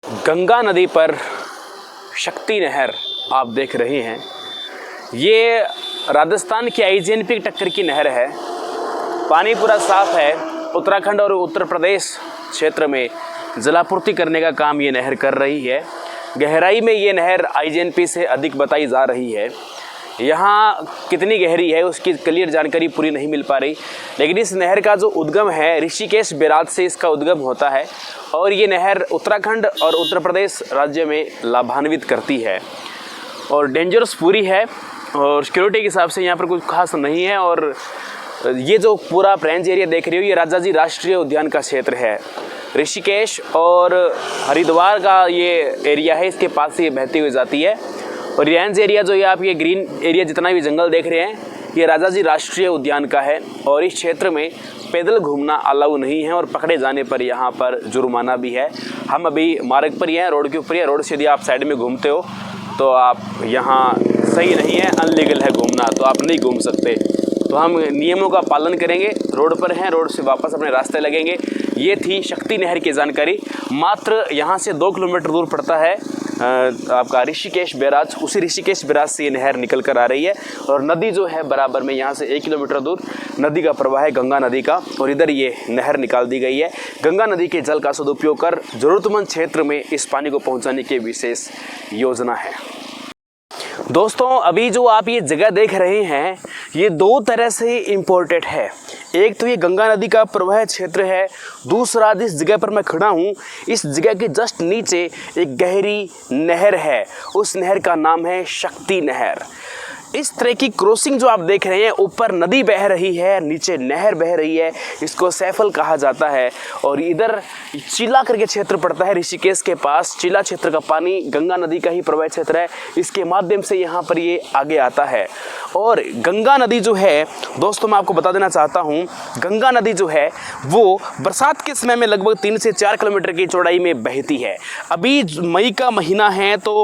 गंगा नदी पर शक्ति नहर आप देख रहे हैं। ये राजस्थान की आईजीएनपी की टक्कर की नहर है। पानी पूरा साफ है। उत्तराखंड और उत्तर प्रदेश क्षेत्र में जलापूर्ति करने का काम ये नहर कर रही है। गहराई में ये नहर आईजीएनपी से अधिक बताई जा रही है। यहाँ कितनी गहरी है उसकी क्लियर जानकारी पूरी नहीं मिल पा रही, लेकिन इस नहर का जो उद्गम है ऋषिकेश बैराज से इसका उद्गम होता है और ये नहर उत्तराखंड और उत्तर प्रदेश राज्य में लाभान्वित करती है और डेंजरस पूरी है और सिक्योरिटी के हिसाब से यहाँ पर कुछ खास नहीं है। और ये जो पूरा रेंज एरिया देख रहे हो ये राजाजी राष्ट्रीय उद्यान का क्षेत्र है। ऋषिकेश और हरिद्वार का ये एरिया है, इसके पास से ये बहती हुई जाती है। और रेंज एरिया जो ये आप ये ग्रीन एरिया जितना भी जंगल देख रहे हैं ये राजाजी राष्ट्रीय उद्यान का है और इस क्षेत्र में पैदल घूमना अलाउ नहीं है और पकड़े जाने पर यहाँ पर जुर्माना भी है। हम अभी मार्ग पर ही हैं, रोड के ऊपर ही है। रोड से यदि आप साइड में घूमते हो तो आप यहाँ सही नहीं है, अनलीगल है घूमना, तो आप नहीं घूम सकते। तो हम नियमों का पालन करेंगे, रोड पर हैं, रोड से वापस अपने रास्ते लगेंगे। ये थी शक्ति नहर की जानकारी। मात्र यहाँ से 2 किलोमीटर दूर पड़ता है आपका ऋषिकेश बैराज। उसी ऋषिकेश बैराज से ये नहर निकल कर आ रही है और नदी जो है बराबर में यहाँ से 1 किलोमीटर दूर नदी का प्रवाह है गंगा नदी का और इधर ये नहर निकाल दी गई है। गंगा नदी के जल का सदुपयोग कर ज़रूरतमंद क्षेत्र में इस पानी को पहुँचाने की विशेष योजना है। दोस्तों अभी जो आप ये जगह देख रहे हैं ये 2 तरह से इम्पोर्टेंट है। एक तो ये गंगा नदी का प्रवाह क्षेत्र है, दूसरा जिस जगह पर मैं खड़ा हूँ इस जगह के जस्ट नीचे एक गहरी नहर है। उस नहर का नाम है शक्ति नहर। इस तरह की क्रॉसिंग जो आप देख रहे हैं, ऊपर नदी बह रही है, नीचे नहर बह रही है, इसको सैफल कहा जाता है। और इधर चिला करके क्षेत्र पड़ता है ऋषिकेश के पास। चिला क्षेत्र का पानी गंगा नदी का ही प्रवाह क्षेत्र है, इसके माध्यम से यहाँ पर ये आगे आता है। और गंगा नदी जो है दोस्तों मैं आपको बता देना चाहता हूँ, गंगा नदी जो है वो बरसात के समय में लगभग 3 से 4 किलोमीटर की चौड़ाई में बहती है। अभी मई का महीना है तो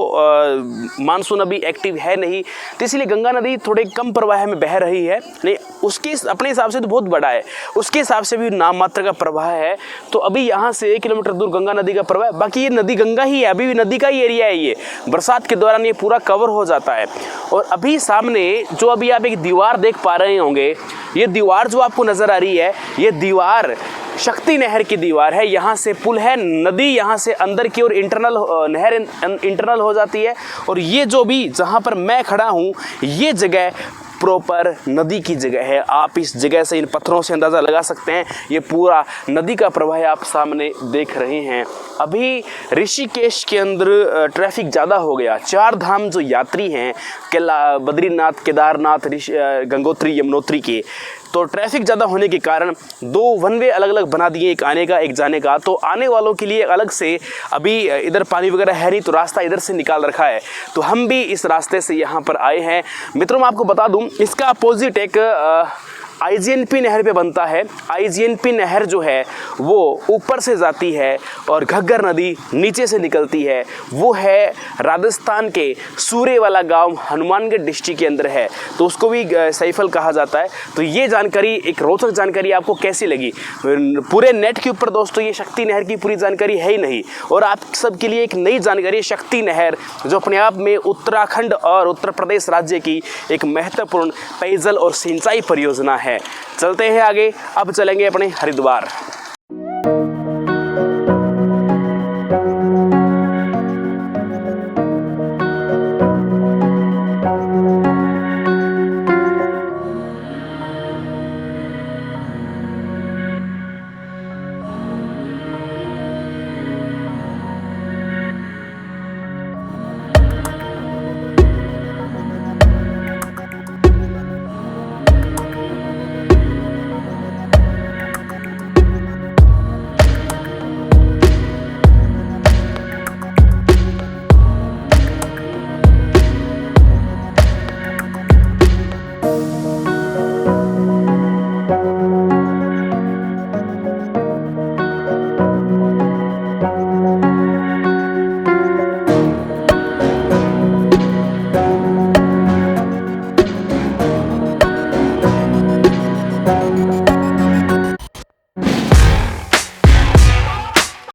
मानसून अभी एक्टिव है नहीं, तो इसलिए गंगा नदी थोड़े कम प्रवाह में बह रही है। नहीं, उसके अपने हिसाब से तो बहुत बड़ा है, उसके हिसाब से भी नाम मात्र का प्रवाह है। तो अभी यहाँ से 1 किलोमीटर दूर गंगा नदी का प्रवाह, बाकी ये नदी गंगा ही है, अभी भी नदी का ही एरिया है। ये बरसात के दौरान ये पूरा कवर हो जाता है। और अभी सामने जो अभी आप एक दीवार देख पा रहे होंगे, ये दीवार जो आपको नजर आ रही है ये दीवार शक्ति नहर की दीवार है। यहाँ से पुल है, नदी यहाँ से अंदर की ओर इंटरनल नहर इंटरनल हो जाती है। और ये जो भी जहाँ पर मैं खड़ा हूँ ये जगह प्रॉपर नदी की जगह है। आप इस जगह से इन पत्थरों से अंदाज़ा लगा सकते हैं ये पूरा नदी का प्रवाह आप सामने देख रहे हैं। अभी ऋषिकेश के अंदर ट्रैफिक ज़्यादा हो गया। 4 धाम जो यात्री हैं बद्रीनाथ, केदारनाथ, गंगोत्री, यमुनोत्री के, तो ट्रैफिक ज़्यादा होने के कारण 2 वन वे अलग अलग बना दिए, एक आने का एक जाने का। तो आने वालों के लिए अलग से अभी इधर पानी वगैरह है नहीं तो रास्ता इधर से निकाल रखा है, तो हम भी इस रास्ते से यहाँ पर आए हैं। मित्रों मैं आपको बता दूँ इसका अपोजिट एक आईजीएनपी नहर पे बनता है। आईजीएनपी नहर जो है वो ऊपर से जाती है और घग्गर नदी नीचे से निकलती है। वो है राजस्थान के सूर्य वाला गांव हनुमानगढ़ डिस्ट्रिक्ट के अंदर है, तो उसको भी सैफल कहा जाता है। तो ये जानकारी, एक रोचक जानकारी आपको कैसी लगी? पूरे नेट के ऊपर दोस्तों ये शक्ति नहर की पूरी जानकारी है ही नहीं, और आप सबके लिए एक नई जानकारी शक्ति नहर जो अपने आप में उत्तराखंड और उत्तर प्रदेश राज्य की एक महत्वपूर्ण पेयजल और सिंचाई परियोजना है। चलते हैं आगे, अब चलेंगे अपने हरिद्वार।